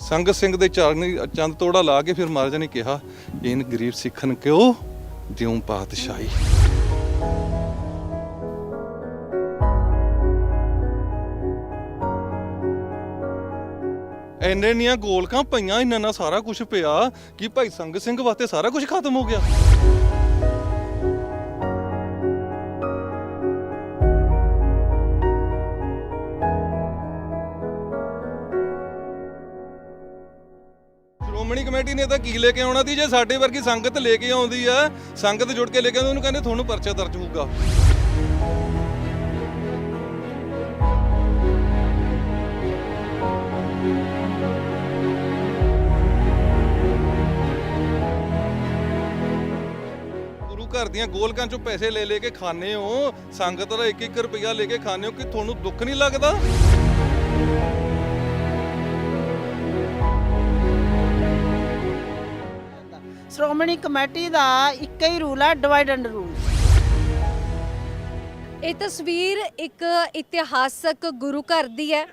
ਸੰਗਤ ਸਿੰਘ ਦੇ ਚਰਨੀ ਚੰਦ ਤੋੜਾ ਲਾ ਕੇ ਫਿਰ ਮਹਾਰਾਜ ਨੇ ਕਿਹਾ ਇਹਨ ਗਰੀਬ ਸਿੱਖਨ ਕਿਉ ਦਿਉ ਪਾਤਸ਼ਾਹੀ। ਇੰਨੀਆਂ ਗੋਲਕਾਂ ਪਈਆਂ, ਇੰਨਾ ਨਾਲ ਸਾਰਾ ਕੁਝ ਪਿਆ ਕਿ ਭਾਈ ਸੰਗਤ ਸਿੰਘ ਵਾਸਤੇ ਸਾਰਾ ਕੁਝ ਖਤਮ ਹੋ ਗਿਆ। ਸ਼੍ਰੋਮਣੀ ਕਮੇਟੀ ਨੇ ਤਾਂ ਕੀ ਲੈ ਕੇ ਆਉਣਾ ਸੀ? ਜੇ ਸਾਡੇ ਵਰਗੀ ਸੰਗਤ ਲੈ ਕੇ ਆਉਂਦੀ ਆ, ਸੰਗਤ ਜੁੜ ਕੇ ਲੈ ਕੇ ਆਉਂਦੀ, ਉਹਨੂੰ ਕਹਿੰਦੇ ਤੁਹਾਨੂੰ ਪਰਚਾ ਦਰਜ ਹੋਊਗਾ। ਗੁਰੂ ਘਰ ਦੀਆਂ ਗੋਲਕਾਂ ਚੋਂ ਪੈਸੇ ਲੈ ਕੇ ਖਾਣੇ ਹੋ, ਸੰਗਤ ਦਾ 1-1 ਰੁਪਇਆ ਲੈ ਕੇ ਖਾਣੇ ਹੋ, ਕਿ ਤੁਹਾਨੂੰ ਦੁੱਖ ਨਹੀਂ ਲੱਗਦਾ? ਸ਼੍ਰੋਮਣੀ ਕਮੇਟੀ ਦਾ ਇੱਕ ਹੀ ਰੂਲ ਹੈ, ਡਿਵਾਈਡ ਐਂਡ ਰੂਲ। ਇਹ ਤਸਵੀਰ ਇੱਕ ਇਤਿਹਾਸਕ ਗੁਰੂ ਘਰ ਦੀ ਹੈ।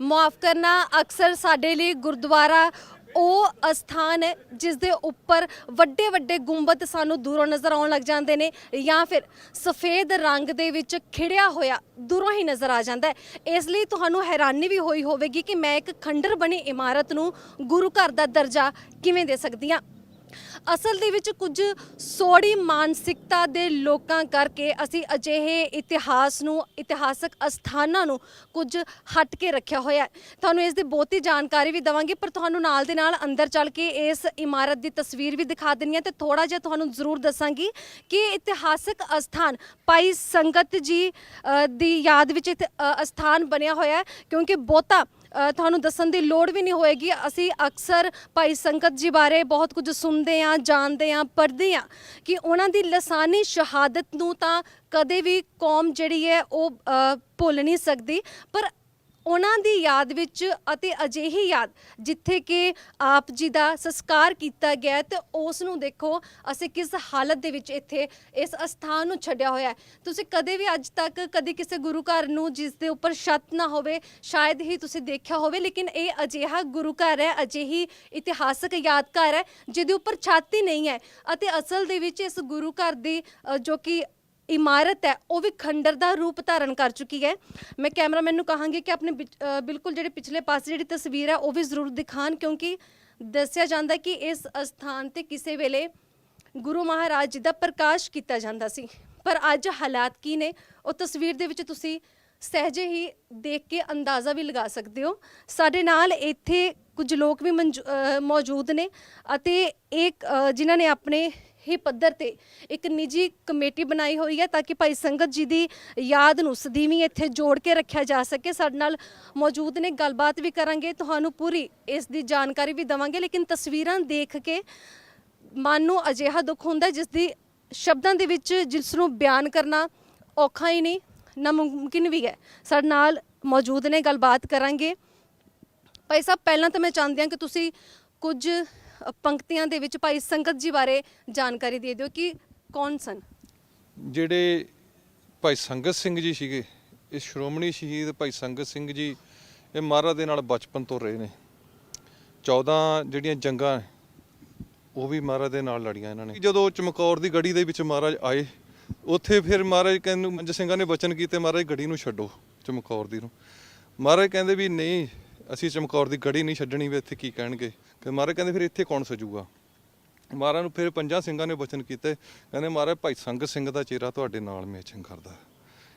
ਮਾਫ ਕਰਨਾ, ਅਕਸਰ ਸਾਡੇ ਲਈ ਗੁਰਦੁਆਰਾ ਉਹ ਅਸਥਾਨ ਹੈ ਜਿਸ ਦੇ ਉੱਪਰ ਵੱਡੇ ਵੱਡੇ ਗੁੰਬਦ ਸਾਨੂੰ ਦੂਰੋਂ ਨਜ਼ਰ ਆਉਣ ਲੱਗ ਜਾਂਦੇ ਨੇ, ਜਾਂ ਫਿਰ ਸਫੇਦ ਰੰਗ ਦੇ ਵਿੱਚ ਖਿੜਿਆ ਹੋਇਆ ਦੂਰੋਂ ਹੀ ਨਜ਼ਰ ਆ ਜਾਂਦਾ ਹੈ। ਇਸ ਲਈ ਤੁਹਾਨੂੰ ਹੈਰਾਨੀ ਵੀ ਹੋਈ ਹੋਵੇਗੀ ਕਿ ਮੈਂ ਇੱਕ ਖੰਡਰ ਬਣੀ ਇਮਾਰਤ ਨੂੰ ਗੁਰੂ ਘਰ ਦਾ ਦਰਜਾ ਕਿਵੇਂ ਦੇ ਸਕਦੀ ਹਾਂ। ਅਸਲ ਦੇ ਵਿੱਚ ਕੁਝ ਸੋੜੀ ਮਾਨਸਿਕਤਾ ਦੇ ਲੋਕਾਂ ਕਰਕੇ ਅਸੀਂ ਅਜਿਹੇ ਇਤਿਹਾਸ ਨੂੰ, ਇਤਿਹਾਸਕ ਅਸਥਾਨਾਂ ਨੂੰ ਕੁਝ ਹਟ ਕੇ ਰੱਖਿਆ ਹੋਇਆ ਹੈ। ਤੁਹਾਨੂੰ ਇਸ ਦੀ ਬਹੁਤੀ ਜਾਣਕਾਰੀ ਵੀ ਦੇਵਾਂਗੇ, ਪਰ ਤੁਹਾਨੂੰ ਨਾਲ ਦੇ ਨਾਲ ਅੰਦਰ ਚੱਲ ਕੇ ਇਸ ਇਮਾਰਤ ਦੀ ਤਸਵੀਰ ਵੀ ਦਿਖਾ ਦਿੰਨੀ ਹਾਂ ਤੇ ਥੋੜਾ ਜਿਹਾ ਤੁਹਾਨੂੰ ਜ਼ਰੂਰ ਦੱਸਾਂਗੀ ਕਿ ਇਤਿਹਾਸਕ ਅਸਥਾਨ ਭਾਈ ਸੰਗਤ ਜੀ ਦੀ ਯਾਦ ਵਿੱਚ ਅਸਥਾਨ ਬਣਿਆ ਹੋਇਆ ਹੈ, ਕਿਉਂਕਿ ਬਹੁਤਾ ਤੁਹਾਨੂੰ ਦੱਸਣ ਦੀ ਲੋੜ ਵੀ ਨਹੀਂ ਹੋਏਗੀ। ਅਸੀਂ ਅਕਸਰ ਭਾਈ ਸੰਗਤ ਜੀ ਬਾਰੇ ਬਹੁਤ ਕੁਝ ਸੁਣਦੇ ਹਾਂ, ਜਾਣਦੇ ਹਾਂ, ਪੜ੍ਹਦੇ ਹਾਂ ਕਿ ਉਹਨਾਂ ਦੀ ਲਸਾਨੀ ਸ਼ਹਾਦਤ ਨੂੰ ਤਾਂ ਕਦੇ ਵੀ ਕੌਮ ਜਿਹੜੀ ਹੈ ਉਹ ਭੁੱਲ ਨਹੀਂ ਸਕਦੀ, ਪਰ ਉਹਨਾਂ ਦੀ ਯਾਦ ਵਿੱਚ ਅਤੇ ਅਜਿਹੀ ਯਾਦ ਜਿੱਥੇ ਕਿ ਆਪ ਜੀ ਦਾ ਸੰਸਕਾਰ ਕੀਤਾ ਗਿਆ ਤੇ ਉਸ ਨੂੰ ਦੇਖੋ ਅਸੀਂ ਕਿਸ ਹਾਲਤ ਦੇ ਵਿੱਚ ਇੱਥੇ ਇਸ ਅਸਥਾਨ ਨੂੰ ਛੱਡਿਆ ਹੋਇਆ ਹੈ। ਤੁਸੀਂ ਕਦੇ ਵੀ ਅੱਜ ਤੱਕ ਕਦੀ ਕਿਸੇ ਗੁਰੂ ਘਰ ਨੂੰ ਜਿਸ ਦੇ ਉੱਪਰ ਛੱਤ ਨਾ ਹੋਵੇ ਸ਼ਾਇਦ ਹੀ ਤੁਸੀਂ ਦੇਖਿਆ ਹੋਵੇ, ਲੇਕਿਨ ਇਹ ਅਜਿਹਾ ਗੁਰੂ ਘਰ ਹੈ, ਅਜਿਹੀ ਇਤਿਹਾਸਕ ਯਾਦਗਾਰ ਹੈ ਜਿਹਦੇ ਉੱਪਰ ਛੱਤ ਹੀ ਨਹੀਂ ਹੈ। ਅਤੇ ਅਸਲ ਦੇ ਵਿੱਚ ਇਸ ਗੁਰੂ ਘਰ ਦੀ ਜੋ ਕਿ ਇਮਾਰਤ ਹੈ ਉਹ ਵੀ ਖੰਡਰ ਦਾ ਰੂਪ ਧਾਰਨ ਕਰ ਚੁੱਕੀ ਹੈ। ਮੈਂ ਕੈਮਰਾਮੈਨ ਨੂੰ ਕਹਾਂਗੀ ਕਿ ਆਪਣੇ ਬਿਲਕੁਲ ਜਿਹੜੇ ਪਿਛਲੇ ਪਾਸੇ ਜਿਹੜੀ ਤਸਵੀਰ ਹੈ ਉਹ ਵੀ ਜ਼ਰੂਰ ਦਿਖਾਣ, ਕਿਉਂਕਿ ਦੱਸਿਆ ਜਾਂਦਾ ਕਿ ਇਸ ਅਸਥਾਨ ਤੇ ਕਿਸੇ ਵੇਲੇ ਗੁਰੂ ਮਹਾਰਾਜ ਜੀ ਦਾ ਪ੍ਰਕਾਸ਼ ਕੀਤਾ ਜਾਂਦਾ ਸੀ, ਪਰ ਅੱਜ ਹਾਲਾਤ ਕੀ ਨੇ ਉਹ ਤਸਵੀਰ ਦੇ ਵਿੱਚ ਤੁਸੀਂ ਸਹਿਜੇ ਹੀ ਦੇਖ ਕੇ ਅੰਦਾਜ਼ਾ ਵੀ ਲਗਾ ਸਕਦੇ ਹੋ। ਸਾਡੇ ਨਾਲ ਇੱਥੇ ਕੁਝ ਲੋਕ ਵੀ ਮੌਜੂਦ ਨੇ ਅਤੇ ਇੱਕ ਜਿਨ੍ਹਾਂ ਨੇ ਆਪਣੇ ਹੀ ਪੱਧਰ ਤੇ ਇੱਕ ਨਿੱਜੀ ਕਮੇਟੀ ਬਣਾਈ ਹੋਈ ਹੈ ਤਾਂ ਕਿ ਭਾਈ ਸੰਗਤ ਜੀ ਦੀ ਯਾਦ ਨੂੰ ਸਦੀਵੀਂ ਇੱਥੇ ਜੋੜ ਕੇ ਰੱਖਿਆ ਜਾ ਸਕੇ। ਸਾਡੇ ਨਾਲ ਮੌਜੂਦ ਨੇ, ਗੱਲਬਾਤ ਵੀ ਕਰਾਂਗੇ, ਤੁਹਾਨੂੰ ਪੂਰੀ ਇਸ ਦੀ ਜਾਣਕਾਰੀ ਵੀ ਦੇਵਾਂਗੇ। ਲੇਕਿਨ ਤਸਵੀਰਾਂ ਦੇਖ ਕੇ ਮਨ ਨੂੰ ਅਜਿਹਾ ਦੁੱਖ ਹੁੰਦਾ ਜਿਸ ਦੀ ਸ਼ਬਦਾਂ ਦੇ ਵਿੱਚ ਜਿਸ ਨੂੰ ਬਿਆਨ ਕਰਨਾ ਔਖਾ ਹੀ ਨਹੀਂ, ਨਾਮੁਮਕਿਨ ਵੀ ਹੈ। ਸਾਡੇ ਨਾਲ ਮੌਜੂਦ ਨੇ, ਗੱਲਬਾਤ ਕਰਾਂਗੇ। ਭਾਈ ਸਾਹਿਬ, ਪਹਿਲਾਂ ਤਾਂ ਮੈਂ ਚਾਹੁੰਦੀ ਹਾਂ ਕਿ ਤੁਸੀਂ ਕੁਝ ਪੰਕਤੀਆਂ ਦੇ ਵਿੱਚ ਭਾਈ ਸੰਗਤ ਜੀ ਬਾਰੇ ਜਾਣਕਾਰੀ ਦੇ ਦਿਓ ਕਿ ਕੌਣ ਸਨ। ਜਿਹੜੇ ਭਾਈ ਸੰਗਤ ਸਿੰਘ ਜੀ ਸੀਗੇ, ਇਹ ਸ਼੍ਰੋਮਣੀ ਸ਼ਹੀਦ ਭਾਈ ਸੰਗਤ ਸਿੰਘ ਜੀ, ਇਹ ਮਹਾਰਾਜ ਦੇ ਨਾਲ ਬਚਪਨ ਤੋਂ ਰਹੇ ਨੇ। 14 ਜਿਹੜੀਆਂ ਜੰਗਾਂ ਉਹ ਵੀ ਮਹਾਰਾਜ ਦੇ ਨਾਲ ਲੜੀਆਂ ਇਹਨਾਂ ਨੇ। ਜਦੋਂ ਚਮਕੌਰ ਦੀ ਗੜੀ ਦੇ ਵਿੱਚ ਮਹਾਰਾਜ ਆਏ, ਉੱਥੇ ਫਿਰ ਮਹਾਰਾਜ ਕਹਿੰਦੇ, ਮੰਜ ਸਿੰਘਾਂ ਨੇ ਬਚਨ ਕੀਤੇ, ਮਹਾਰਾਜ ਗੜੀ ਨੂੰ ਛੱਡੋ, ਚਮਕੌਰ ਦੀ ਨੂੰ। ਮਹਾਰਾਜ ਕਹਿੰਦੇ ਵੀ ਨਹੀਂ, ਅਸੀਂ ਚਮਕੌਰ ਦੀ ਗੜੀ ਨਹੀਂ ਛੱਡਣੀ, ਵੀ ਇੱਥੇ ਕੀ ਕਹਿਣਗੇ। ਕਿ ਮਹਾਰਾਜ ਕਹਿੰਦੇ ਫਿਰ ਇੱਥੇ ਕੌਣ ਸਜੂਗਾ। ਮਹਾਰਾਜ ਨੂੰ ਫਿਰ 5 ਸਿੰਘਾਂ ਨੇ ਬਚਨ ਕੀਤੇ, ਕਹਿੰਦੇ ਮਹਾਰਾਜ ਭਾਈ ਸੰਗਤ ਸਿੰਘ ਦਾ ਚਿਹਰਾ ਤੁਹਾਡੇ ਨਾਲ ਮੈਚਿੰਗ ਕਰਦਾ,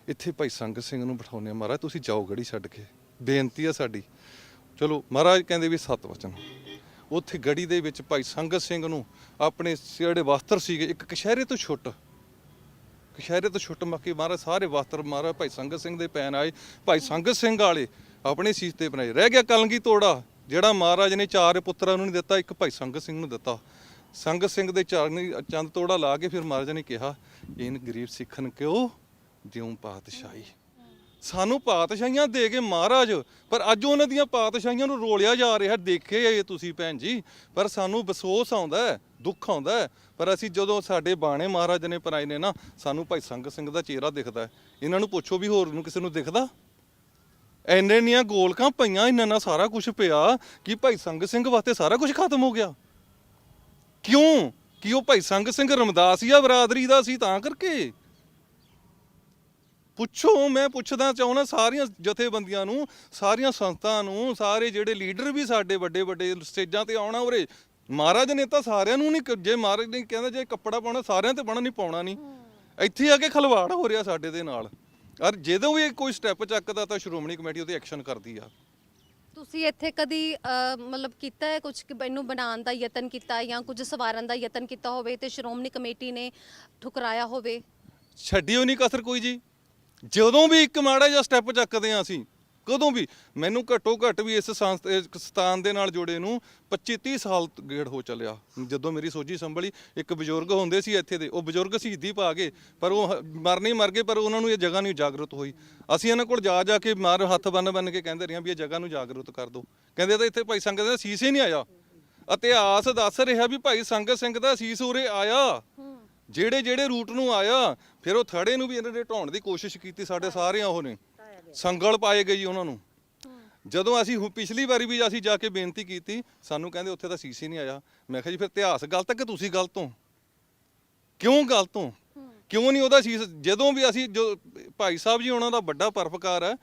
ਇੱਥੇ ਭਾਈ ਸੰਗਤ ਸਿੰਘ ਨੂੰ ਬਿਠਾਉਂਦੇ ਆ, ਮਹਾਰਾਜ ਤੁਸੀਂ ਜਾਓ ਗੜੀ ਛੱਡ ਕੇ, ਬੇਨਤੀ ਆ ਸਾਡੀ। ਚਲੋ ਮਹਾਰਾਜ ਕਹਿੰਦੇ ਵੀ 7 ਵਚਨ। ਉੱਥੇ ਗੜੀ ਦੇ ਵਿੱਚ ਭਾਈ ਸੰਗਤ ਸਿੰਘ ਨੂੰ ਆਪਣੇ ਜਿਹੜੇ ਵਸਤਰ ਸੀਗੇ, ਇੱਕ ਕਛਹਿਰੇ ਤੋਂ ਛੁੱਟ ਮੱਕੀ ਮਹਾਰਾਜ ਸਾਰੇ ਵਸਤਰ ਮਹਾਰਾਜ ਭਾਈ ਸੰਗਤ ਸਿੰਘ ਦੇ ਪੈਣ ਆਏ। ਭਾਈ ਸੰਗਤ ਸਿੰਘ ਵਾਲੇ ਆਪਣੇ ਸੀਸ ਤੇ ਬਣਾਏ। ਰਹਿ ਗਿਆ ਕਲਗੀ ਤੋੜਾ, ਜਿਹੜਾ ਮਹਾਰਾਜ ਨੇ 4 ਪੁੱਤਰਾਂ ਨੂੰ ਨਹੀਂ ਦਿੱਤਾ, ਇੱਕ ਭਾਈ ਸੰਗਤ ਸਿੰਘ ਨੂੰ ਦਿੱਤਾ। ਸੰਗਤ ਸਿੰਘ ਦੇ ਚਰਨੀ ਚੰਦ ਤੋੜਾ ਲਾ ਕੇ ਫਿਰ ਮਹਾਰਾਜ ਨੇ ਕਿਹਾ ਇਹਨ ਗਰੀਬ ਸਿੱਖਨ ਕਿਉ ਦਿਉ ਪਾਤਸ਼ਾਹੀ। ਸਾਨੂੰ ਪਾਤਸ਼ਾਹੀਆਂ ਦੇ ਕੇ ਮਹਾਰਾਜ, ਪਰ ਅੱਜ ਉਹਨਾਂ ਦੀਆਂ ਪਾਤਸ਼ਾਹੀਆਂ ਨੂੰ ਰੋਲਿਆ ਜਾ ਰਿਹਾ। ਦੇਖੇ ਤੁਸੀਂ ਭੈਣ ਜੀ, ਪਰ ਸਾਨੂੰ ਅਫਸੋਸ ਆਉਂਦਾ, ਦੁੱਖ ਆਉਂਦਾ। ਪਰ ਅਸੀਂ ਜਦੋਂ ਸਾਡੇ ਬਾਣੇ ਮਹਾਰਾਜ ਨੇ ਪਰਾਏ ਨੇ ਨਾ, ਸਾਨੂੰ ਭਾਈ ਸੰਗਤ ਸਿੰਘ ਦਾ ਚਿਹਰਾ ਦਿਖਦਾ। ਇਹਨਾਂ ਨੂੰ ਪੁੱਛੋ ਵੀ ਹੋਰ ਨੂੰ ਕਿਸੇ ਨੂੰ ਦਿਖਦਾ? ਇੰਨੀਆਂ ਗੋਲਕਾਂ ਪਈਆਂ, ਇੰਨਾ ਸਾਰਾ ਕੁਝ ਪਿਆ ਕਿ ਭਾਈ ਸੰਗਤ ਸਿੰਘ ਵਾਸਤੇ ਸਾਰਾ ਕੁਝ ਖਤਮ ਹੋ ਗਿਆ। ਕਿਉਂ? ਕਿ ਉਹ ਭਾਈ ਸੰਗਤ ਸਿੰਘ ਰਮਦਾਸੀਆ ਬਰਾਦਰੀ ਦਾ ਸੀ ਤਾਂ ਕਰਕੇ। ਪੁੱਛੋ, ਮੈਂ ਪੁੱਛਦਾ ਚਾਹੁੰਦਾ ਸਾਰੀਆਂ ਜਥੇਬੰਦੀਆਂ ਨੂੰ, ਸਾਰੀਆਂ ਸੰਸਥਾਵਾਂ ਨੂੰ, ਸਾਰੇ ਜਿਹੜੇ ਲੀਡਰ ਵੀ ਸਾਡੇ ਵੱਡੇ ਵੱਡੇ ਸਟੇਜਾਂ ਤੇ ਆਉਣਾ ਉਰੇ। ਮਹਾਰਾਜ ਨੇ ਤਾਂ ਸਾਰਿਆਂ ਨੂੰ ਨਹੀਂ, ਜੇ ਮਹਾਰਾਜ ਨੇ ਕਹਿੰਦਾ ਜੇ ਕੱਪੜਾ ਪਾਉਣਾ ਸਾਰਿਆਂ ਤੇ ਪਾਉਣਾ, ਨਹੀਂ ਪਾਉਣਾ ਨਹੀਂ। ਇੱਥੇ ਆ ਕੇ ਖਲਵਾੜ ਹੋ ਰਿਹਾ ਸਾਡੇ ਦੇ ਨਾਲ। ਔਰ ਜਦੋਂ ਵੀ ਕੋਈ ਸਟੈਪ ਚੱਕਦਾ ਤਾਂ ਸ਼੍ਰੋਮਣੀ ਕਮੇਟੀ ਉਹਤੇ ਐਕਸ਼ਨ ਕਰਦੀ ਆ। ਤੁਸੀਂ ਇੱਥੇ ਕਦੀ ਮਤਲਬ ਕੀਤਾ ਹੈ ਕੁਝ ਇਹਨੂੰ ਬਣਾਉਣ ਦਾ ਯਤਨ ਕੀਤਾ ਜਾਂ ਕੁਝ ਸਵਾਰਨ ਦਾ ਯਤਨ ਕੀਤਾ ਹੋਵੇ ਤੇ ਸ਼੍ਰੋਮਣੀ ਕਮੇਟੀ ਨੇ ਠੁਕਰਾਇਆ ਹੋਵੇ? ਛੱਡਿਓ ਨਹੀਂ ਕਸਰ ਕੋਈ ਜੀ। ਜਦੋਂ ਵੀ ਇੱਕ ਮਾੜਾ ਜਿਹਾ ਸਟੈਪ ਚੱਕਦੇ ਆ ਅਸੀਂ, ਕਦੋਂ ਵੀ, ਮੈਨੂੰ ਘੱਟੋ ਘੱਟ ਵੀ ਇਸ ਸਥਾਨ ਦੇ ਨਾਲ ਜੁੜੇ ਨੂੰ 25-30 ਸਾਲ ਗੇੜ ਹੋ ਚੱਲਿਆ। ਜਦੋਂ ਮੇਰੀ ਸੋਝੀ ਸੰਭਲੀ, ਇੱਕ ਬਜ਼ੁਰਗ ਹੁੰਦੇ ਸੀ ਇੱਥੇ ਦੇ, ਉਹ ਬਜ਼ੁਰਗ ਸ਼ਹੀਦੀ ਪਾ ਗਏ, ਪਰ ਉਹ ਮਰਨੇ ਮਰ ਗਏ, ਪਰ ਉਹਨਾਂ ਨੂੰ ਇਹ ਜਗ੍ਹਾ ਨਹੀਂ ਜਾਗਰੂਕ ਹੋਈ। ਅਸੀਂ ਇਹਨਾਂ ਕੋਲ ਜਾ ਕੇ ਹੱਥ ਬੰਨ ਕੇ ਕਹਿੰਦੇ ਰਹੇ ਵੀ ਇਹ ਜਗ੍ਹਾ ਨੂੰ ਜਾਗਰੂਕ ਕਰ ਦਿਓ। ਕਹਿੰਦੇ ਤਾਂ ਇੱਥੇ ਭਾਈ ਸੰਗਤ ਦਾ ਸੀਸ ਹੀ ਨਹੀਂ ਆਇਆ। ਇਤਿਹਾਸ ਦੱਸ ਰਿਹਾ ਵੀ ਭਾਈ ਸੰਗਤ ਸਿੰਘ ਦਾ ਸੀਸ ਉਰੇ ਆਇਆ, ਜਿਹੜੇ ਰੂਟ ਨੂੰ ਆਇਆ। ਫਿਰ ਉਹ ਥੜੇ ਨੂੰ ਵੀ ਇਹਨਾਂ ਨੇ ਢਾਉਣ ਦੀ ਕੋਸ਼ਿਸ਼ ਕੀਤੀ, ਸਾਡੇ ਸਾਰਿਆਂ ਉਹ ਨੇ ਸੰਗਲ ਪਾਏ ਗਏ ਜੀ ਉਹਨਾਂ ਨੂੰ। ਜਦੋਂ ਅਸੀਂ ਪਿਛਲੀ ਵਾਰੀ ਵੀ ਅਸੀਂ ਜਾ ਕੇ ਬੇਨਤੀ ਕੀਤੀ, ਸਾਨੂੰ ਕਹਿੰਦੇ ਉੱਥੇ ਤਾਂ ਸੀਸ ਹੀ ਨਹੀਂ ਆਇਆ। ਮੈਂ ਕਿਹਾ ਜੀ ਫਿਰ ਇਤਿਹਾਸ ਗਲਤ ਹੈ ਕਿ ਤੁਸੀਂ ਗਲਤ ਹੋ? ਕਿਉਂ ਗਲਤ ਹੋ? ਕਿਉਂ ਨਹੀਂ ਉਹਦਾ ਸੀਸ? ਜਦੋਂ ਵੀ ਅਸੀਂ, ਜੋ ਭਾਈ ਸਾਹਿਬ ਜੀ ਉਹਨਾਂ ਦਾ ਵੱਡਾ ਪਰਪਕਾਰ ਹੈ,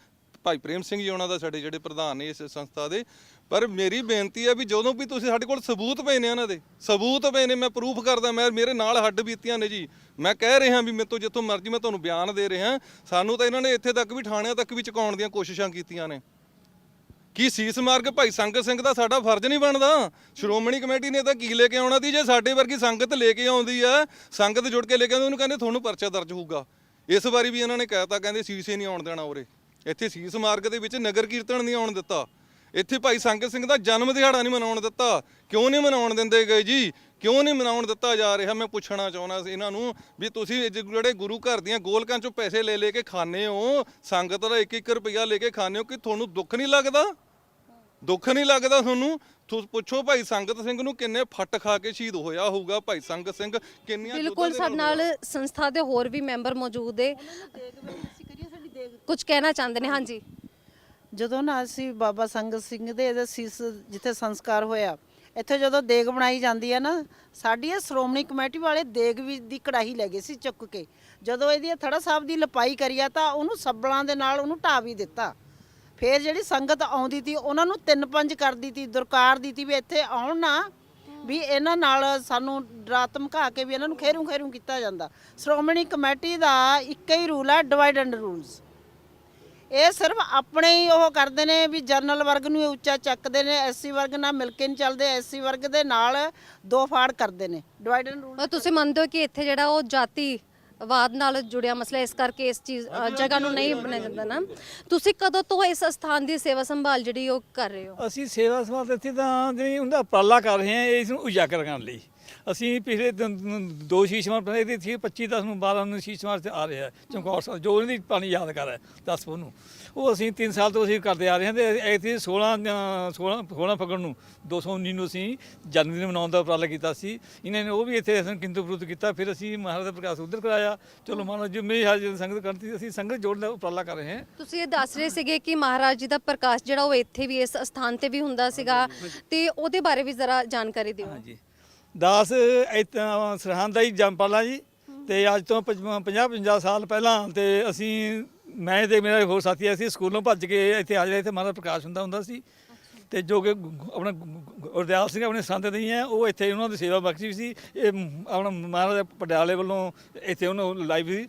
ਭਾਈ ਪ੍ਰੇਮ ਸਿੰਘ ਜੀ ਉਹਨਾਂ ਦਾ, ਸਾਡੇ ਜਿਹੜੇ ਪ੍ਰਧਾਨ ਨੇ ਇਸ ਸੰਸਥਾ ਦੇ। ਪਰ ਮੇਰੀ ਬੇਨਤੀ ਹੈ ਵੀ ਜਦੋਂ ਵੀ ਤੁਸੀਂ, ਸਾਡੇ ਕੋਲ ਸਬੂਤ ਪਏ ਨੇ, ਇਹਨਾਂ ਦੇ ਸਬੂਤ ਪਏ ਨੇ, ਮੈਂ ਪ੍ਰੂਫ ਕਰਦਾ, ਮੇਰੇ ਨਾਲ ਹੱਡ ਬੀਤੀਆਂ ਨੇ ਜੀ। ਮੈਂ ਕਹਿ ਰਿਹਾ ਵੀ ਮੇਰੇ ਤੋਂ ਜਿੱਥੋਂ ਮਰਜ਼ੀ ਮੈਂ ਤੁਹਾਨੂੰ ਬਿਆਨ ਦੇ ਰਿਹਾ। ਸਾਨੂੰ ਤਾਂ ਇਹਨਾਂ ਨੇ ਇੱਥੇ ਤੱਕ ਵੀ, ਥਾਣਿਆਂ ਤੱਕ ਵੀ ਚੁਕਾਉਣ ਦੀਆਂ ਕੋਸ਼ਿਸ਼ਾਂ ਕੀਤੀਆਂ ਨੇ। ਕੀ ਸੀਸ ਮਾਰਗ ਭਾਈ ਸੰਗਤ ਸਿੰਘ ਦਾ ਸਾਡਾ ਫਰਜ਼ ਨਹੀਂ ਬਣਦਾ? ਸ਼੍ਰੋਮਣੀ ਕਮੇਟੀ ਨੇ ਤਾਂ ਕੀ ਲੈ ਕੇ ਆਉਣਾ ਸੀ? ਜੇ ਸਾਡੇ ਵਰਗੀ ਸੰਗਤ ਲੈ ਕੇ ਆਉਂਦੀ ਆ, ਸੰਗਤ ਜੁੜ ਕੇ ਲੈ ਕੇ ਆਉਂਦੀ, ਉਹਨੂੰ ਕਹਿੰਦੇ ਤੁਹਾਨੂੰ ਪਰਚਾ ਦਰਜ ਹੋਊਗਾ। ਇਸ ਵਾਰੀ ਵੀ ਇਹਨਾਂ ਨੇ ਕਹਿਤਾ, ਕਹਿੰਦੇ ਸੀਸ ਹੀ ਨਹੀਂ ਆਉਣ ਦੇਣਾ ਉਰੇ। ਇੱਥੇ ਸੀਸ ਮਾਰਗ ਦੇ ਵਿੱਚ ਨਗਰ ਕੀਰਤਨ ਨਹੀਂ ਆਉਣ ਦਿੱਤਾ। ਇੱਥੇ ਭਾਈ ਸੰਗਤ ਸਿੰਘ ਦਾ ਜਨਮ ਦਿਹਾੜਾ ਨਹੀਂ ਮਨਾਉਣ ਦਿੱਤਾ। ਕਿਉਂ ਨਹੀਂ ਮਨਾਉਣ ਦਿੰਦੇ ਗਏ ਜੀ? ਕਿਉਂ ਨਹੀਂ ਮਨਾਉਣ ਦਿੱਤਾ ਜਾ ਰਿਹਾ? ਮੈਂ ਪੁੱਛਣਾ ਚਾਹੁੰਦਾ ਸੀ ਇਹਨਾਂ ਨੂੰ ਵੀ ਤੁਸੀਂ ਜਿਹੜੇ ਗੁਰੂ ਘਰ ਦੀਆਂ ਗੋਲਕਾਂ ਚੋਂ ਪੈਸੇ ਲੈ ਕੇ ਖਾਣੇ ਹੋ, ਸੰਗਤ ਦਾ 1-1 ਰੁਪਈਆ ਲੈ ਕੇ ਖਾਣੇ ਹੋ, ਕਿ ਤੁਹਾਨੂੰ ਦੁੱਖ ਨਹੀਂ ਲੱਗਦਾ? ਦੁੱਖ ਨਹੀਂ ਲੱਗਦਾ ਤੁਹਾਨੂੰ? ਪੁੱਛੋ ਭਾਈ ਸੰਗਤ ਸਿੰਘ ਨੂੰ ਕਿੰਨੇ ਫੱਟ ਖਾ ਕੇ ਸ਼ਹੀਦ ਹੋਇਆ ਹੋਊਗਾ ਭਾਈ ਸੰਗਤ ਸਿੰਘ, ਕਿੰਨੀਆਂ। ਬਿਲਕੁਲ, ਸਾਡੇ ਨਾਲ ਸੰਸਥਾ ਦੇ ਹੋਰ ਵੀ ਮੈਂਬਰ ਮੌਜੂਦ ਨੇ, ਕੁਝ ਕਹਿਣਾ ਚਾਹੁੰਦੇ ਨੇ। ਹਾਂਜੀ, ਜਦੋਂ ਨਾ ਅਸੀਂ ਬਾਬਾ ਸੰਗਤ ਸਿੰਘ ਦੇ ਇਹਦਾ ਸੀਸ ਜਿੱਥੇ ਸੰਸਕਾਰ ਹੋਇਆ, ਇੱਥੇ ਜਦੋਂ ਦੇਗ ਬਣਾਈ ਜਾਂਦੀ ਹੈ ਨਾ, ਸਾਡੀ ਇਹ ਸ਼੍ਰੋਮਣੀ ਕਮੇਟੀ ਵਾਲੇ ਦੇਗ ਵੀ ਦੀ ਕੜਾਹੀ ਲੈ ਗਏ ਸੀ ਚੁੱਕ ਕੇ। ਜਦੋਂ ਇਹਦੀ ਥੜਾ ਸਾਹਿਬ ਦੀ ਲਪਾਈ ਕਰੀਆ ਤਾਂ ਉਹਨੂੰ ਸੱਬਲਾਂ ਦੇ ਨਾਲ ਉਹਨੂੰ ਢਾਹ ਵੀ ਦਿੱਤਾ। ਫਿਰ ਜਿਹੜੀ ਸੰਗਤ ਆਉਂਦੀ ਤੀ ਉਹਨਾਂ ਨੂੰ 3-5 ਕਰਦੀ ਤੀ, ਦੁਰਕਾਰ ਦਿੱਤੀ ਵੀ ਇੱਥੇ ਆਉਣ ਨਾ, ਵੀ ਇਹਨਾਂ ਨਾਲ ਸਾਨੂੰ ਡਰਾ ਧਮਕਾ ਕੇ ਵੀ ਇਹਨਾਂ ਨੂੰ ਖੇਰੂ ਕੀਤਾ ਜਾਂਦਾ। ਸ਼੍ਰੋਮਣੀ ਕਮੇਟੀ ਦਾ ਇੱਕ ਹੀ ਰੂਲ ਹੈ, ਡਿਵਾਈਡ ਐਂਡ ਰੂਲਸ। ਇਹ ਸਿਰਫ ਆਪਣੇ ਹੀ ਉਹ ਕਰਦੇ ਨੇ ਵੀ ਜਨਰਲ ਵਰਗ ਨੂੰ ਉੱਚਾ ਚੱਕਦੇ ਨੇ, ਐਸਸੀ ਵਰਗ ਨਾਲ ਮਿਲ ਕੇ ਨਹੀਂ ਚੱਲਦੇ, ਐਸਸੀ ਵਰਗ ਦੇ ਨਾਲ ਦੋ ਫਾੜ ਕਰਦੇ ਨੇ। ਡਿਵਾਈਡ ਐਂਡ ਰੂਲ ਤੁਸੀਂ ਮੰਨਦੇ ਹੋ ਕਿ ਇੱਥੇ ਜਿਹੜਾ ਉਹ ਜਾਤੀਵਾਦ ਨਾਲ ਜੁੜਿਆ ਮਸਲਾ, ਇਸ ਕਰਕੇ ਇਸ ਚੀਜ਼ ਜਗ੍ਹਾ ਨੂੰ ਨਹੀਂ ਬਣਾਇਆ ਜਾਂਦਾ ਨਾ? ਤੁਸੀਂ ਕਦੋਂ ਤੋਂ ਇਸ ਸਥਾਨ ਦੀ ਸੇਵਾ ਸੰਭਾਲ ਜਿਹੜੀ ਉਹ ਕਰ ਰਹੇ ਹੋ? ਅਸੀਂ ਸੇਵਾ ਸੰਭਾਲ ਇੱਥੇ ਤਾਂ ਜਿਹੜੀ ਉਹਦਾ ਉਪਰਾਲਾ ਕਰ ਰਹੇ ਹਾਂ ਇਸ ਨੂੰ ਉਜਾਗਰ ਕਰਨ ਲਈ। ਅਸੀਂ ਪਿਛਲੇ 2 ਸ਼ੀਸ਼ਮਾਰ ਇਹਦੀ ਸੀ 25/10 ਨੂੰ 12 ਨੂੰ ਸ਼ੀਸ਼ਮਾਰ ਤੇ ਆ ਰਿਹਾ ਚਮਕੌਰ ਸਾਹਿਬ, ਜੋ ਉਹਦੀ ਪਾਣੀ ਯਾਦਗਾਰ ਹੈ 10 ਨੂੰ, ਉਹ ਅਸੀਂ 3 ਸਾਲ ਤੋਂ ਅਸੀਂ ਕਰਦੇ ਆ ਰਹੇ ਹਾਂ। ਤੇ ਇੱਥੇ 16 ਫਰਵਰੀ ਨੂੰ 219 ਨੂੰ ਅਸੀਂ ਜਨਮ ਦਿਨ ਮਨਾਉਣ ਦਾ ਉਪਰਾਲਾ ਕੀਤਾ ਸੀ। ਇਹਨਾਂ ਨੇ ਉਹ ਵੀ ਇੱਥੇ ਅਸੀਂ ਕਿੰਤੂ ਵਿਰੋਧ ਕੀਤਾ। ਫਿਰ ਅਸੀਂ ਮਹਾਰਾਜ ਦਾ ਪ੍ਰਕਾਸ਼ ਉਧਰ ਕਰਾਇਆ। ਚਲੋ ਮਹਾਰਾਜ ਜਿੰਮੇ ਹਾਜ਼ਰ ਸੰਗਤ ਕਰਤੀ, ਅਸੀਂ ਸੰਗਤ ਜੋੜਨ ਦਾ ਉਪਰਾਲਾ ਕਰ ਰਹੇ ਹਾਂ। ਤੁਸੀਂ ਇਹ ਦੱਸ ਰਹੇ ਸੀਗੇ ਕਿ ਮਹਾਰਾਜ ਜੀ ਦਾ ਪ੍ਰਕਾਸ਼ ਜਿਹੜਾ ਉਹ ਇੱਥੇ ਵੀ ਇਸ ਸਥਾਨ ਤੇ ਵੀ ਹੁੰਦਾ ਸੀਗਾ, ਤੇ ਉਹਦੇ ਬਾਰੇ ਵੀ ਜ਼ਰਾ ਜਾਣਕਾਰੀ ਦਿਓ। ਹਾਂਜੀ, ਦਾਸ ਸਰਹੰਦ ਦਾ ਹੀ ਜੰਮਪਾਲਾ ਜੀ, ਤੇ ਅੱਜ ਤੋਂ 50 ਸਾਲ ਪਹਿਲਾਂ ਤੇ ਅਸੀਂ, ਮੈਂ ਤੇ ਮੇਰਾ ਹੋਰ ਸਾਥੀ, ਅਸੀਂ ਸਕੂਲੋਂ ਭੱਜ ਕੇ ਇੱਥੇ ਆ ਜਾਏ। ਇੱਥੇ ਮਹਾਰਾਜ ਪ੍ਰਕਾਸ਼ ਹੁੰਦਾ ਸੀ। ਤੇ ਜੋ ਕਿ ਆਪਣਾ ਗੁਰਦਿਆਲ ਸਿੰਘ ਆਪਣੇ ਸੰਤ ਨਹੀਂ ਹੈ, ਉਹ ਇੱਥੇ ਉਹਨਾਂ ਦੀ ਸੇਵਾ ਬਖਸ਼ੀ ਸੀ। ਇਹ ਆਪਣਾ ਮਹਾਰਾਜ ਪਟਿਆਲੇ ਵੱਲੋਂ ਇੱਥੇ ਉਹਨੂੰ ਲਾਈਬ੍ਰੇਰੀ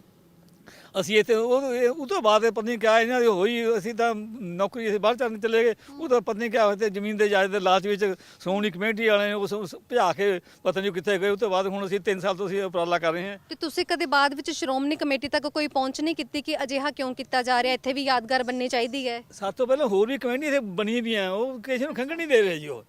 ਅਸੀਂ ਇੱਥੇ ਉਹ ਤੋਂ ਬਾਅਦ ਪਤਾ ਨਹੀਂ ਕਿਆ ਇਹਨਾਂ ਦੀ ਹੋਈ, ਅਸੀਂ ਤਾਂ ਨੌਕਰੀ ਅਸੀਂ ਬਾਹਰ ਚੱਲਣ ਚਲੇ ਗਏ। ਉਹ ਤਾਂ ਪਤਾ ਨਹੀਂ ਕਿਆ ਹੋਇਆ, ਤੇ ਜ਼ਮੀਨ ਦੇ ਜਾਇਦਾਦ ਦੇ ਲਾਲਚ ਵਿੱਚ ਸ਼੍ਰੋਮਣੀ ਕਮੇਟੀ ਵਾਲੇ ਨੇ ਉਸ ਭਜਾ ਕੇ ਪਤਾ ਨਹੀਂ ਕਿੱਥੇ ਗਏ। ਉਹ ਤੋਂ ਬਾਅਦ ਹੁਣ ਅਸੀਂ 3 ਸਾਲ ਤੋਂ ਅਸੀਂ ਉਪਰਾਲਾ ਕਰ ਰਹੇ ਹਾਂ। ਤੇ ਤੁਸੀਂ ਕਦੇ ਬਾਅਦ ਵਿੱਚ ਸ਼੍ਰੋਮਣੀ ਕਮੇਟੀ ਤੱਕ ਕੋਈ ਪਹੁੰਚ ਨਹੀਂ ਕੀਤੀ ਕਿ ਅਜਿਹਾ ਕਿਉਂ ਕੀਤਾ ਜਾ ਰਿਹਾ, ਇੱਥੇ ਵੀ ਯਾਦਗਾਰ ਬਣਨੀ ਚਾਹੀਦੀ ਹੈ? ਸਭ ਤੋਂ ਪਹਿਲਾਂ ਹੋਰ ਵੀ ਕਮੇਟੀ ਇੱਥੇ ਬਣੀ ਵੀ ਹੈ, ਉਹ ਕਿਸੇ ਨੂੰ ਖੰਘਣ ਨਹੀਂ ਦੇ ਰਹੇ ਜੀ। ਉਹ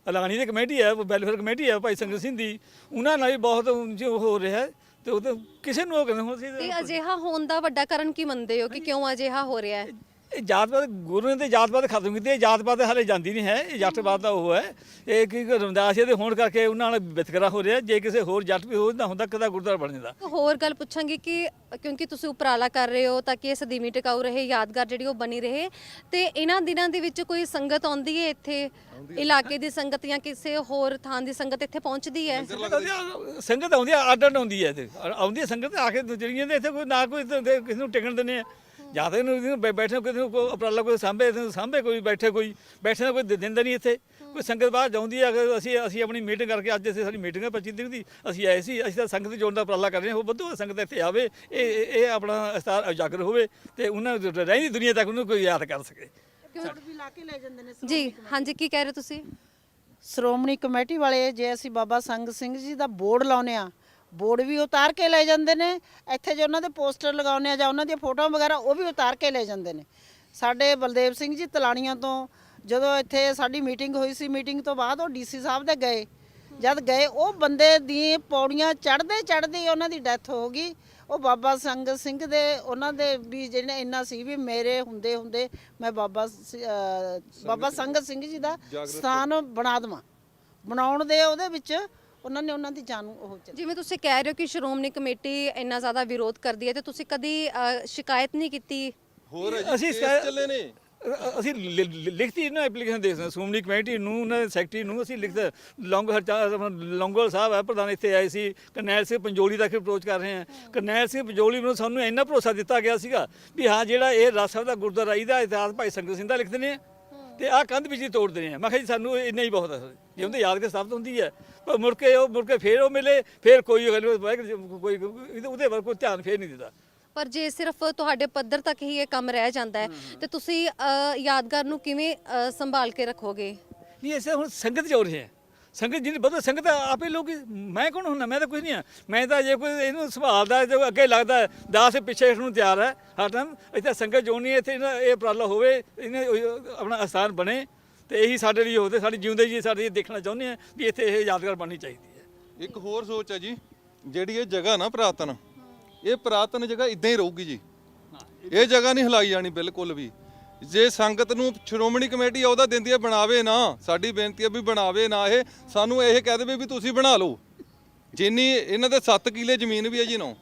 ਅਲਾਣੀ ਦੀ ਕਮੇਟੀ ਹੈ, ਵੈਲਫੇਅਰ ਕਮੇਟੀ ਹੈ ਭਾਈ ਸੰਗਤ ਸਿੰਘ ਦੀ, ਉਹਨਾਂ ਨਾਲ ਵੀ ਬਹੁਤ ਜੋ ਹੋ ਰਿਹਾ ਹੈ। ਤੇ ਉਹ ਤਾਂ ਕਿਸੇ ਨੂੰ ਕਹਿੰਦੇ ਹੁਣ ਸੀ। ਤੇ ਅਜਿਹਾ ਹੋਣ ਦਾ ਵੱਡਾ ਕਾਰਨ ਕੀ ਮੰਨਦੇ ਹੋ ਕਿ ਕਿਉਂ ਅਜਿਹਾ ਹੋ ਰਿਹਾ ਹੈ? ਇਹ ਜਾਤਪਾਤ ਗੁਰੂ ਨੇ ਤੇ ਜਾਤਪਾਤ ਖਤਮ ਕੀਤੀ, ਇਹ ਜਾਤਪਾਤ ਹਾਲੇ ਜਾਂਦੀ ਨਹੀਂ ਹੈ, ਇਹ ਜੱਟਪਾਤ ਦਾ ਉਹ ਹੈ। ਇਹ ਕੀ ਰਮਦਾਸ ਦੇ ਹੋਣ ਕਰਕੇ ਉਹਨਾਂ ਨਾਲ ਵਿਤਕਰਾ ਹੋ ਰਿਹਾ। ਜੇ ਕਿਸੇ ਹੋਰ ਜੱਟ ਵੀ ਹੁੰਦਾ ਹੁੰਦਾ ਕਦਾ ਗੁਰਦੁਆਰਾ ਬਣ ਜਾਂਦਾ। ਹੋਰ ਗੱਲ ਪੁੱਛਾਂਗੀ ਕਿ ਕਿਉਂਕਿ ਤੁਸੀਂ ਉਪਰਾਲਾ ਕਰ ਰਹੇ ਹੋ ਤਾਂ ਕਿ ਇਹ ਸਦੀਵੀ ਟਿਕਾਊ ਰਹੇ, ਯਾਦਗਾਰ ਜਿਹੜੀ ਉਹ ਬਣੀ ਰਹੇ, ਤੇ ਇਹਨਾਂ ਦਿਨਾਂ ਦੇ ਵਿੱਚ ਕੋਈ ਸੰਗਤ ਆਉਂਦੀ ਹੈ ਇੱਥੇ, ਇਲਾਕੇ ਦੀ ਸੰਗਤ ਜਾਂ ਕਿਸੇ ਹੋਰ ਥਾਂ ਦੀ ਸੰਗਤ ਇੱਥੇ ਪਹੁੰਚਦੀ ਹੈ? ਸੰਗਤ ਆਉਂਦੀ ਆ, ਅੱਡ ਅੱਡ ਆਉਂਦੀ ਹੈ, ਇੱਥੇ ਆਉਂਦੀ ਹੈ ਸੰਗਤ ਆ ਕੇ ਜਿਹੜੀਆਂ ਦੇ ਇੱਥੇ ਕੋਈ ਨਾ ਕੋਈ ਕਿਸੇ ਨੂੰ ਟਿਕਣ ਦਿੰਦੇ ਆ, ਜਾਂ ਤਾਂ ਇਹਨੂੰ ਬੈਠੇ ਕਿਸੇ ਨੂੰ ਉਪਰਾਲਾ ਕੋਈ ਸਾਂਭੇ ਕੋਈ ਬੈਠੇ ਦਾ ਕੋਈ ਦਿੰਦਾ ਨਹੀਂ ਇੱਥੇ। ਕੋਈ ਸੰਗਤ ਬਾਹਰ ਜਾਉਂਦੀ ਆ। ਅਸੀਂ ਆਪਣੀ ਮੀਟਿੰਗ ਕਰਕੇ, ਅੱਜ ਸਾਡੀ ਮੀਟਿੰਗ ਹੈ 25 ਤਰੀਕ ਦੀ, ਅਸੀਂ ਆਏ ਸੀ। ਅਸੀਂ ਤਾਂ ਸੰਗਤ ਜੋੜਨ ਦਾ ਉਪਰਾਲਾ ਕਰ ਰਹੇ ਹਾਂ। ਉਹ ਵੱਧੋ ਸੰਗਤ ਇੱਥੇ ਆਵੇ, ਇਹ ਆਪਣਾ ਇਸਤਾਰ ਉਜਾਗਰ ਹੋਵੇ ਤੇ ਉਹਨਾਂ ਰਹਿੰਦੀ ਦੁਨੀਆ ਤੱਕ ਉਹਨੂੰ ਕੋਈ ਯਾਦ ਕਰ ਸਕੇ। ਵੀ ਲਾ ਕੇ ਲੈ ਜਾਂਦੇ ਨੇ ਜੀ ਹਾਂਜੀ, ਕੀ ਕਹਿ ਰਹੇ ਹੋ ਤੁਸੀਂ? ਸ਼੍ਰੋਮਣੀ ਕਮੇਟੀ ਵਾਲੇ ਜੇ ਅਸੀਂ ਬਾਬਾ ਸੰਗ ਸਿੰਘ ਜੀ ਦਾ ਬੋਰਡ ਲਾਉਨੇ ਆ, ਬੋਰਡ ਵੀ ਉਤਾਰ ਕੇ ਲੈ ਜਾਂਦੇ ਨੇ। ਇੱਥੇ ਜੋ ਉਹਨਾਂ ਦੇ ਪੋਸਟਰ ਲਗਾਉਨੇ ਆ ਜਾਂ ਉਹਨਾਂ ਦੀਆਂ ਫੋਟੋਆਂ ਵਗੈਰਾ ਉਹ ਵੀ ਉਤਾਰ ਕੇ ਲੈ ਜਾਂਦੇ ਨੇ। ਸਾਡੇ ਬਲਦੇਵ ਸਿੰਘ ਜੀ ਤਲਾਣੀਆਂ ਤੋਂ ਜਦੋਂ ਇੱਥੇ ਸਾਡੀ ਮੀਟਿੰਗ ਹੋਈ ਸੀ, ਮੀਟਿੰਗ ਤੋਂ ਬਾਅਦ ਉਹ ਡੀਸੀ ਸਾਹਿਬ ਦੇ ਗਏ। ਜਦ ਗਏ ਉਹ ਬੰਦੇ ਦੀ ਪੌੜੀਆਂ ਚੜ੍ਹਦੇ ਉਹਨਾਂ ਦੀ ਡੈਥ ਹੋ ਗਈ। ਉਹ ਬਾਬਾ ਸੰਗ ਸਿੰਘ ਦੇ ਉਹਨਾਂ ਦੇ ਵੀ ਜਿਹੜੇ ਇੰਨਾ ਸੀ ਵੀ ਮੇਰੇ ਹੁੰਦੇ ਮੈਂ ਬਾਬਾ ਸੰਗ ਸਿੰਘ ਜੀ ਦਾ ਸਥਾਨ ਬਣਾ ਦੇਵਾਂ, ਬਣਾਉਣ ਦੇ ਉਹਦੇ ਵਿੱਚ ਉਹਨਾਂ ਨੇ ਉਹਨਾਂ ਦੀ ਜਾਨ ਉਹ ਜਿਵੇਂ ਤੁਸੀਂ ਕਹਿ ਰਹੇ ਹੋ ਕਿ ਸ਼੍ਰੋਮਣੀ ਕਮੇਟੀ ਇੰਨਾ ਜ਼ਿਆਦਾ ਵਿਰੋਧ ਕਰਦੀ ਹੈ, ਤੇ ਤੁਸੀਂ ਕਦੀ ਸ਼ਿਕਾਇਤ ਨਹੀਂ ਕੀਤੀ? ਹੋਰ ਅਸੀਂ ਚੱਲੇ ਨੇ। ਅਸੀਂ ਲਿਖਤੀ ਨਾ ਐਪਲੀਕੇਸ਼ਨ ਦੇ ਸਕਦੇ ਸ਼੍ਰੋਮਣੀ ਕਮੇਟੀ ਨੂੰ, ਉਹਨਾਂ ਦੇ ਸੈਕਟਰੀ ਨੂੰ ਅਸੀਂ ਲਿਖਦੇ। ਲੌਂਗੋਵਾਲ ਸਾਹਿਬ ਹੈ ਪ੍ਰਧਾਨ, ਇੱਥੇ ਆਏ ਸੀ। ਕਰਨੈਲ ਸਿੰਘ ਪੰਜੋਲੀ ਤੱਕ ਅਪਰੋਚ ਕਰ ਰਹੇ ਹਾਂ। ਕਰਨੈਲ ਸਿੰਘ ਪੰਜੋਲੀ ਨੂੰ ਸਾਨੂੰ ਇੰਨਾ ਭਰੋਸਾ ਦਿੱਤਾ ਗਿਆ ਸੀਗਾ ਵੀ ਹਾਂ ਜਿਹੜਾ ਇਹ ਰਾਜ ਸਾਹਿਬ ਦਾ ਗੁਰਦੁਆਰਾ ਇਹਦਾ ਇਤਿਹਾਸ ਭਾਈ ਸੰਗਤ ਸਿੰਘ ਦਾ ਲਿਖ ਦਿੰਦੇ ਆ ਤੇ ਆਹ ਕੰਧ ਵਿੱਚ ਹੀ ਤੋੜ ਦਿੰਦੇ ਆ। ਮੈਂ ਕਿਹਾ ਜੀ ਸਾਨੂੰ ਇੰਨਾ ਹੀ ਬਹੁਤ ਹੈ। ਜੇ ਉਹਦੇ ਯਾਦਗਾਰ ਸਥਾਪਿਤ ਹੁੰਦੀ ਹੈ ਪਰ ਮੁੜ ਕੇ ਫੇਰ ਉਹ ਮਿਲੇ, ਫੇਰ ਕੋਈ ਉਹਦੇ ਵੱਲ ਕੋਈ ਧਿਆਨ ਫੇਰ ਨਹੀਂ ਦਿੰਦਾ। ਪਰ ਜੇ ਸਿਰਫ ਤੁਹਾਡੇ ਪੱਧਰ ਤੱਕ ਹੀ ਇਹ ਕੰਮ ਰਹਿ ਜਾਂਦਾ ਹੈ ਤੇ ਤੁਸੀਂ ਯਾਦਗਾਰ ਨੂੰ ਕਿਵੇਂ ਸੰਭਾਲ ਕੇ ਰੱਖੋਗੇ? ਨਹੀਂ, ਐਸੇ ਹੁਣ ਸੰਗਤ ਜੋ ਰਹੀ ਹੈ, ਸੰਗਤ ਜਿਹਨੇ ਬਦਲ ਸੰਗਤ ਆਪੇ ਲੋਕ। ਮੈਂ ਕੌਣ ਹੁੰਦਾ? ਮੈਂ ਤਾਂ ਕੁਝ ਨਹੀਂ ਆ। ਮੈਂ ਤਾਂ ਜੇ ਕੋਈ ਇਹਨੂੰ ਸੰਭਾਲਦਾ ਜੋ ਅੱਗੇ ਲੱਗਦਾ 10 ਪਿੱਛੇ ਨੂੰ ਤਿਆਰ ਹੈ ਹਰ ਟਾਈਮ। ਇੱਥੇ ਸੰਗਤ ਜੋੜਨੀ, ਇੱਥੇ ਇਹ ਉਪਰਾਲਾ ਹੋਵੇ, ਇਹਨੇ ਆਪਣਾ ਅਸਥਾਨ ਬਣੇ ਤੇ ਇਹੀ ਸਾਡੇ ਲਈ ਹੋਵੇ। ਸਾਡੀ ਜਿਉਂਦੇ ਜੀ ਸਾਡੇ ਇਹ ਦੇਖਣਾ ਚਾਹੁੰਦੇ ਆ ਵੀ ਇੱਥੇ ਇਹ ਯਾਦਗਾਰ ਬਣਨੀ ਚਾਹੀਦੀ ਹੈ। ਇੱਕ ਹੋਰ ਸੋਚ ਹੈ ਜੀ, ਜਿਹੜੀ ਇਹ ਜਗ੍ਹਾ ਨਾ ਪੁਰਾਤਨ, ਇਹ ਪੁਰਾਤਨ ਜਗ੍ਹਾ ਇਦਾਂ ਹੀ ਰਹੂਗੀ ਜੀ। ਇਹ ਜਗ੍ਹਾ ਨਹੀਂ ਹਿਲਾਈ ਜਾਣੀ ਬਿਲਕੁਲ ਵੀ। ਜੇ ਸੰਗਤ ਨੂੰ ਸ਼੍ਰੋਮਣੀ ਕਮੇਟੀ ਉਹਦਾ ਦਿੰਦੀ ਹੈ ਬਣਾਵੇ ਨਾ, ਸਾਡੀ ਬੇਨਤੀ ਹੈ ਵੀ ਬਣਾਵੇ ਨਾ। ਇਹ ਸਾਨੂੰ ਇਹ ਕਹਿ ਦੇਵੇ ਵੀ ਤੁਸੀਂ ਬਣਾ ਲਓ। ਜਿੰਨੀ ਇਹਨਾਂ ਦੇ 7 ਕਿੱਲੇ ਜ਼ਮੀਨ ਵੀ ਹੈ ਜੀ ਨੋ,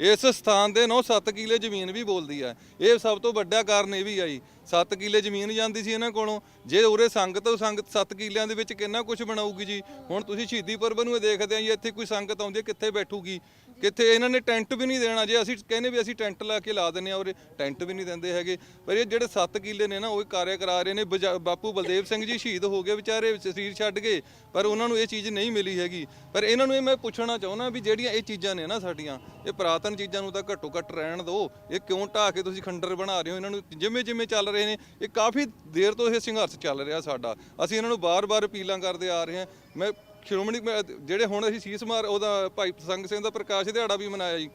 ਇਸ ਸਥਾਨ ਦੇ 7 ਕਿੱਲੇ ਜ਼ਮੀਨ ਵੀ ਬੋਲਦੀ ਹੈ। ਇਹ ਸਭ ਤੋਂ ਵੱਡਾ ਕਾਰਨ ਇਹ ਵੀ ਆ ਜੀ, 7 ਕਿੱਲੇ ਜ਼ਮੀਨ ਜਾਂਦੀ ਸੀ ਇਹਨਾਂ ਕੋਲੋਂ। ਜੇ ਉਰੇ ਸੰਗਤ 7 ਕਿੱਲਿਆਂ ਦੇ ਵਿੱਚ ਕਿੰਨਾ ਕੁਝ ਬਣਾਊਗੀ ਜੀ। ਹੁਣ ਤੁਸੀਂ ਸ਼ਹੀਦੀ ਪੁਰਬ ਨੂੰ ਦੇਖਦੇ ਆ ਜੀ, ਇੱਥੇ ਕੋਈ ਸੰਗਤ ਆਉਂਦੀ ਹੈ ਕਿੱਥੇ ਬੈਠੂਗੀ, ਕਿੱਥੇ? ਇਹਨਾਂ ਨੇ ਟੈਂਟ ਵੀ ਨਹੀਂ ਦੇਣਾ। ਜੇ ਅਸੀਂ ਕਹਿੰਦੇ ਵੀ ਅਸੀਂ ਟੈਂਟ ਲਾ ਕੇ ਲਾ ਦਿੰਦੇ ਆ, ਉਰੇ ਟੈਂਟ ਵੀ ਨਹੀਂ ਦਿੰਦੇ ਹੈਗੇ। ਪਰ ਇਹ ਜਿਹੜੇ 7 ਕਿੱਲੇ ਨੇ ਨਾ ਉਹ ਕਾਰਿਆ ਕਰਾ ਰਹੇ ਨੇ। ਬਾਪੂ ਬਲਦੇਵ ਸਿੰਘ ਜੀ ਸ਼ਹੀਦ ਹੋ ਗਏ ਵਿਚਾਰੇ, ਸਰੀਰ ਛੱਡ ਗਏ, ਪਰ ਉਹਨਾਂ ਨੂੰ ਇਹ ਚੀਜ਼ ਨਹੀਂ ਮਿਲੀ ਹੈਗੀ। ਪਰ ਇਹਨਾਂ ਨੂੰ ਇਹ ਮੈਂ ਪੁੱਛਣਾ ਚਾਹੁੰਦਾ ਵੀ ਜਿਹੜੀਆਂ ਇਹ ਚੀਜ਼ਾਂ ਨੇ ਨਾ ਸਾਡੀਆਂ, ਇਹ ਪੁਰਾਤਨ ਚੀਜ਼ਾਂ ਨੂੰ ਤਾਂ ਘੱਟੋ ਘੱਟ ਰਹਿਣ ਦਿਓ। ਇਹ ਕਿਉਂ ਢਾਹ ਕੇ ਤੁਸੀਂ ਖੰਡਰ ਬਣਾ ਰਹੇ ਹੋ? ਇਹਨਾਂ ਨੂੰ ਜਿਵੇਂ ਚੱਲ ਰਹੇ ਨੇ, ਇਹ ਕਾਫੀ ਦੇਰ ਤੋਂ ਇਹ ਸੰਘਰਸ਼ ਚੱਲ ਰਿਹਾ ਸਾਡਾ। ਅਸੀਂ ਇਹਨਾਂ ਨੂੰ ਬਾਰ-ਬਾਰ ਅਪੀਲਾਂ ਕਰਦੇ ਆ ਰਹੇ ਹਾਂ। ਮੈਂ ਸ਼੍ਰੋਮਣੀ ਜਿਹੜੇ ਹੁਣ ਅਸੀਂ ਸੀਸ ਮਾਰ ਉਹਦਾ ਭਾਈ ਸੰਗ ਸਿੰਘ ਦਾ ਪ੍ਰਕਾਸ਼ ਦਿਹਾੜਾ ਵੀ ਮਨਾਇਆ ਜੀ।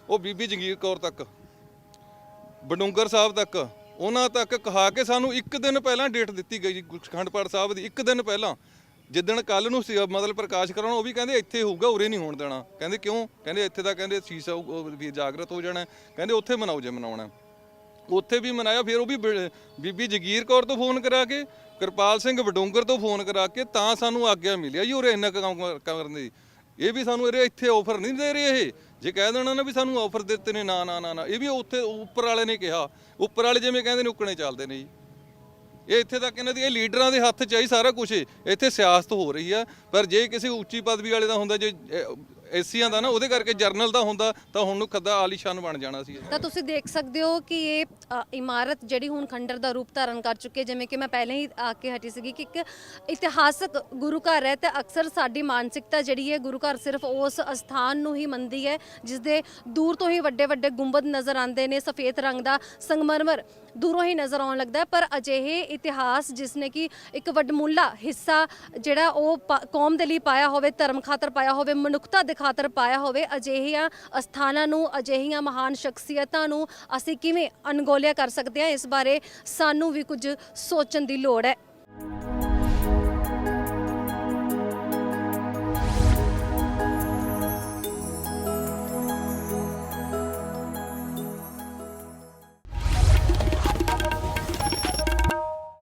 ਉਹ ਬੀਬੀ ਜੰਗੀਰ ਕੌਰ ਤੱਕ, ਬਡੂੰਗਰ ਸਾਹਿਬ ਤੱਕ, ਉਹਨਾਂ ਤੱਕ ਕਹਾ ਕੇ ਸਾਨੂੰ 1 ਦਿਨ ਪਹਿਲਾਂ ਡੇਟ ਦਿੱਤੀ ਗਈ ਜੀ ਅਖੰਡ ਪਾਠ ਸਾਹਿਬ ਦੀ। 1 ਦਿਨ ਪਹਿਲਾਂ, ਜਿੱਦਣ ਕੱਲ ਨੂੰ ਮਤਲਬ ਪ੍ਰਕਾਸ਼ ਕਰਾਉਣਾ, ਉਹ ਵੀ ਕਹਿੰਦੇ ਇੱਥੇ ਹੋਊਗਾ, ਉਰੇ ਨਹੀਂ ਹੋਣ ਦੇਣਾ। ਕਹਿੰਦੇ ਕਿਉਂ? ਕਹਿੰਦੇ ਇੱਥੇ ਤਾਂ ਕਹਿੰਦੇ ਸੀਸ ਵੀ ਜਾਗਰਤ ਹੋ ਜਾਣਾ, ਕਹਿੰਦੇ ਉੱਥੇ ਮਨਾਓ ਜੇ ਮਨਾਉਣਾ। ਉੱਥੇ ਵੀ ਮਨਾਇਆ। ਫਿਰ ਉਹ ਵੀ ਬੀਬੀ ਜਗੀਰ ਕੌਰ ਤੋਂ ਫੋਨ ਕਰਾ ਕੇ, ਕਿਰਪਾਲ ਸਿੰਘ ਬਡੂੰਗਰ ਤੋਂ ਫੋਨ ਕਰਾ ਕੇ ਤਾਂ ਸਾਨੂੰ ਆਗਿਆ ਮਿਲਿਆ ਜੀ ਉਰੇ ਇੰਨਾ ਕੰਮ ਕਰਨ ਦੀ। ਇਹ ਵੀ ਸਾਨੂੰ ਇੱਥੇ ਆਫਰ ਨਹੀਂ ਦੇ ਰਹੇ। ਇਹ ਜੇ ਕਹਿ ਦੇਣਾ ਨਾ ਵੀ ਸਾਨੂੰ ਆਫਰ ਦਿੱਤੇ ਨੇ, ਨਾ ਨਾ ਨਾ ਨਾ, ਇਹ ਵੀ ਉੱਥੇ ਉੱਪਰ ਵਾਲੇ ਨੇ ਕਿਹਾ। ਉੱਪਰ ਵਾਲੇ ਜਿਵੇਂ ਕਹਿੰਦੇ ਨੇ ਉੱਕਣੇ ਚੱਲਦੇ ਨੇ ਜੀ। ਇਹ ਇੱਥੇ ਤੱਕ ਇਹਨਾਂ ਦੀ ਇਹ ਲੀਡਰਾਂ ਦੇ ਹੱਥ 'ਚ ਹੀ ਸਾਰਾ ਕੁਝ। ਇੱਥੇ ਸਿਆਸਤ ਹੋ ਰਹੀ ਆ। ਪਰ ਜੇ ਕਿਸੇ ਉੱਚੀ ਪਦਵੀ ਵਾਲੇ ਦਾ ਹੁੰਦਾ, ਜੇ ਐਸੀਆਂ ਦਾ ਨਾ, ਉਹਦੇ ਕਰਕੇ ਜਰਨਲ ਦਾ ਹੁੰਦਾ ਤਾਂ ਹੁਣ ਨੂੰ ਖੱਦਾ ਆਲੀਸ਼ਾਨ ਬਣ ਜਾਣਾ ਸੀ। ਤਾਂ ਤੁਸੀਂ ਦੇਖ ਸਕਦੇ ਹੋ ਕਿ ਇਹ ਇਮਾਰਤ ਜਿਹੜੀ ਹੁਣ ਖੰਡਰ ਦਾ ਰੂਪ ਧਾਰਨ ਕਰ ਚੁੱਕੀ ਹੈ। ਜਿਵੇਂ ਕਿ ਮੈਂ ਪਹਿਲਾਂ ਹੀ ਆ ਕੇ ਹਟੀ ਸੀਗੀ ਕਿ ਇੱਕ ਇਤਿਹਾਸਕ ਗੁਰੂ ਘਰ ਹੈ ਤੇ ਅਕਸਰ ਸਾਡੀ ਮਾਨਸਿਕਤਾ ਜਿਹੜੀ ਹੈ ਗੁਰੂ ਘਰ ਸਿਰਫ ਉਸ ਅਸਥਾਨ ਨੂੰ ਹੀ ਮੰਨਦੀ ਹੈ ਜਿਸ ਦੇ ਦੂਰ ਤੋਂ ਹੀ ਵੱਡੇ ਵੱਡੇ ਗੁੰਬਦ ਨਜ਼ਰ ਆਉਂਦੇ ਨੇ, ਸਫੇਦ ਰੰਗ ਦਾ ਸੰਗਮਰਮਰ ਦੂਰੋਂ ਹੀ ਨਜ਼ਰ ਆਉਣ ਲੱਗਦਾ ਹੈ। ਪਰ ਅਜਿਹੇ ਇਤਿਹਾਸ ਜਿਸ ਨੇ ਕਿ ਇੱਕ ਵੱਡਮੁੱਲਾ ਹਿੱਸਾ ਜਿਹੜਾ ਉਹ ਕੌਮ ਦੇ ਲਈ ਪਾਇਆ ਹੋਵੇ, ਧਰਮ ਖਾਤਰ ਪਾਇਆ ਹੋਵੇ, ਮਨੁੱਖਤਾ ਦੇ ਖਾਤਰ ਪਾਇਆ ਹੋਵੇ, ਅਜਿਹੀਆਂ ਅਸਥਾਨਾਂ ਨੂੰ, ਅਜਿਹੀਆਂ ਮਹਾਨ ਸ਼ਖਸੀਅਤਾਂ ਨੂੰ ਅਸੀਂ ਕਿਵੇਂ ਅਣਗੌਲਿਆ ਕਰ ਸਕਦੇ ਹਾਂ, ਇਸ ਬਾਰੇ ਸਾਨੂੰ ਵੀ ਕੁਝ ਸੋਚਣ ਦੀ ਲੋੜ ਹੈ।